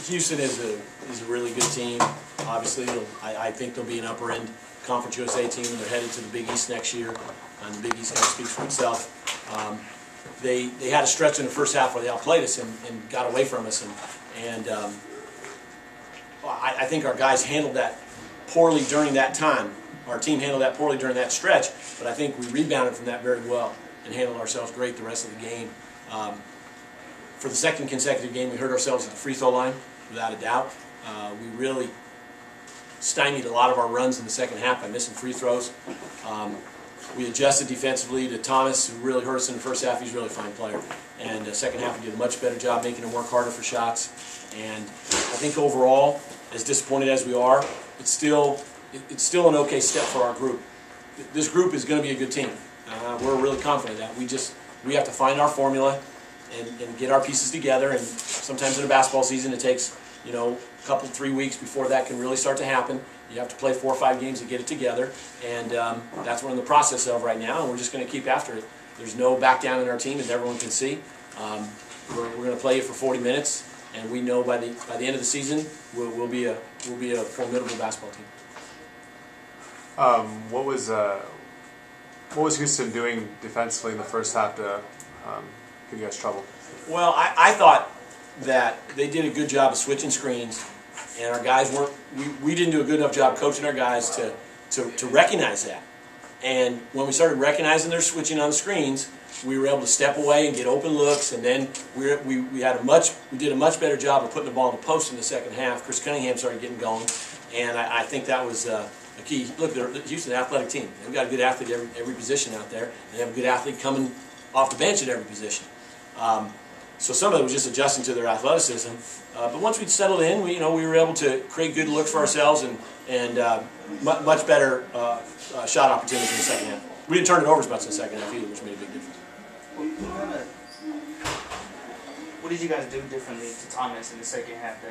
Houston is a really good team. Obviously, I think they'll be an upper end Conference USA team, and they're headed to the Big East next year. And the Big East kind of speaks for itself. They had a stretch in the first half where they outplayed us and got away from us, and I think our guys handled that poorly during that time. Our team handled that poorly during that stretch, but I think we rebounded from that very well and handled ourselves great the rest of the game. For the second consecutive game, we hurt ourselves at the free throw line, without a doubt. We really stymied a lot of our runs in the second half by missing free throws. We adjusted defensively to Thomas, who really hurt us in the first half. He's a really fine player. And the second half, we did a much better job making him work harder for shots. And I think overall, as disappointed as we are, it's still an okay step for our group. This group is going to be a good team. We're really confident that we have to find our formula and get our pieces together. And sometimes in a basketball season, it takes a couple, 3 weeks before that can really start to happen. You have to play 4 or 5 games to get it together, and that's what we're in the process of right now, and we're just going to keep after it. There's no back down in our team, as everyone can see. We're going to play it for 40 minutes, and we know by the end of the season we'll be a formidable basketball team. What was Houston doing defensively in the first half to give you guys trouble? Well, I thought that they did a good job of switching screens, and our guys weren't. We didn't do a good enough job coaching our guys to recognize that. And when we started recognizing their switching on the screens, we were able to step away and get open looks. And then we did a much better job of putting the ball in the post in the second half. Chris Cunningham started getting going, and I think that was a key. Look, Houston's an athletic team. They've got a good athlete at every position out there. They have a good athlete coming off the bench at every position. So some of it was just adjusting to their athleticism. But once we'd settled in, we were able to create good looks for ourselves and much better shot opportunities in the second half. We didn't turn it over as much in the second half either, which made a big difference. What did you guys do differently to Thomas in the second half?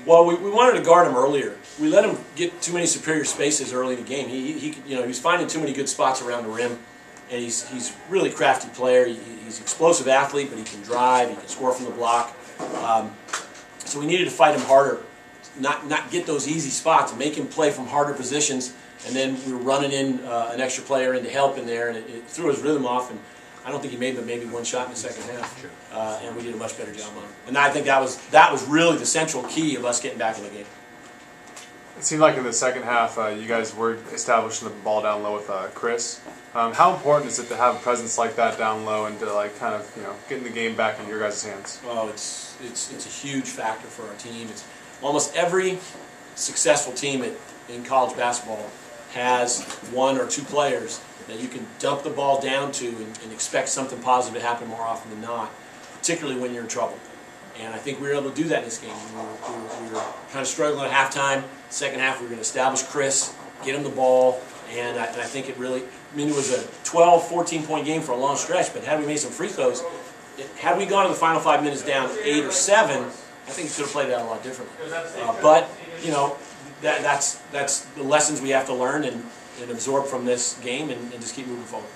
Well, we wanted to guard him earlier. We let him get too many superior spaces early in the game. He was finding too many good spots around the rim. And he's a really crafty player. He's an explosive athlete, but he can drive. He can score from the block. So we needed to fight him harder, not get those easy spots, and make him play from harder positions. And then we were running in an extra player in to help in there, and it threw his rhythm off. And I don't think he made but maybe one shot in the second half. And we did a much better job on him. And I think that was really the central key of us getting back in the game. It seemed like in the second half, you guys were establishing the ball down low with Chris. How important is it to have a presence like that down low and to kind of getting the game back in your guys' hands? Well, it's a huge factor for our team. It's almost every successful team in college basketball has 1 or 2 players that you can dump the ball down to and expect something positive to happen more often than not, particularly when you're in trouble. And I think we were able to do that in this game. We were kind of struggling at halftime. Second half, we were going to establish Chris, get him the ball, and I think it really, it was a 12, 14-point game for a long stretch, but had we made some free throws, had we gone to the final 5 minutes down 8 or 7, I think it could have played out a lot differently. But, that's the lessons we have to learn and absorb from this game and just keep moving forward.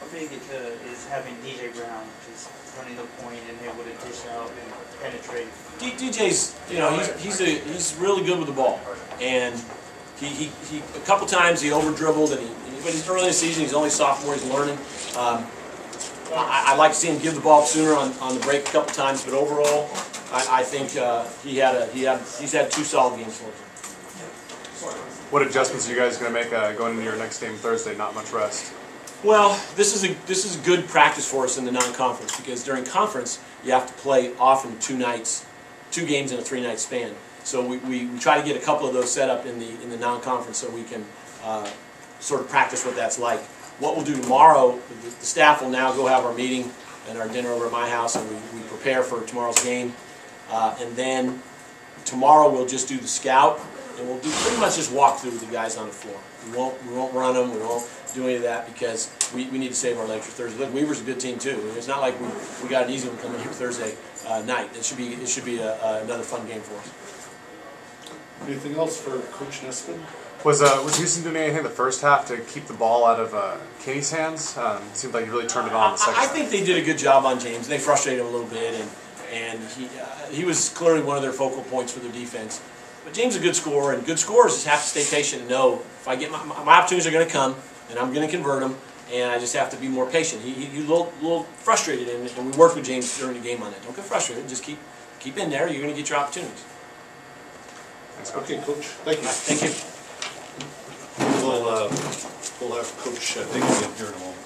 How big is having DJ Brown just running the point and able to dish out and penetrate? DJ's, he's really good with the ball, and he a couple times he over dribbled, but he's early in the season. He's only sophomore. He's learning. I'd like to see him give the ball sooner on the break a couple times, but overall, I think he's had 2 solid games for us. What adjustments are you guys going to make going into your next game Thursday? Not much rest. Well, this is a good practice for us in the non-conference, because during conference you have to play often 2 games in a 3-night span. So we try to get a couple of those set up in the non-conference so we can sort of practice what that's like. What we'll do tomorrow, the staff will now go have our meeting and our dinner over at my house, and we prepare for tomorrow's game. And then tomorrow we'll just do the scout, and we'll pretty much just walk through the guys on the floor. We won't run them. We won't do any of that because we need to save our legs for Thursday. Look, Weaver's a good team too. It's not like we got an easy one coming here Thursday night. It should be another fun game for us. Anything else for Coach Nessman? Was Houston doing anything the first half to keep the ball out of Kenny's hands? It seemed like he really turned it on in the second half. I think they did a good job on James. They frustrated him a little bit, and he was clearly one of their focal points for their defense. But James is a good scorer, and good scorers just have to stay patient and know if I get my opportunities are going to come, and I'm going to convert them, and I just have to be more patient. He's a little frustrated, and we worked with James during the game on it. Don't get frustrated, just keep in there. You're going to get your opportunities. Okay, Coach, thank you. Thank you. We'll have Coach take it in here in a moment.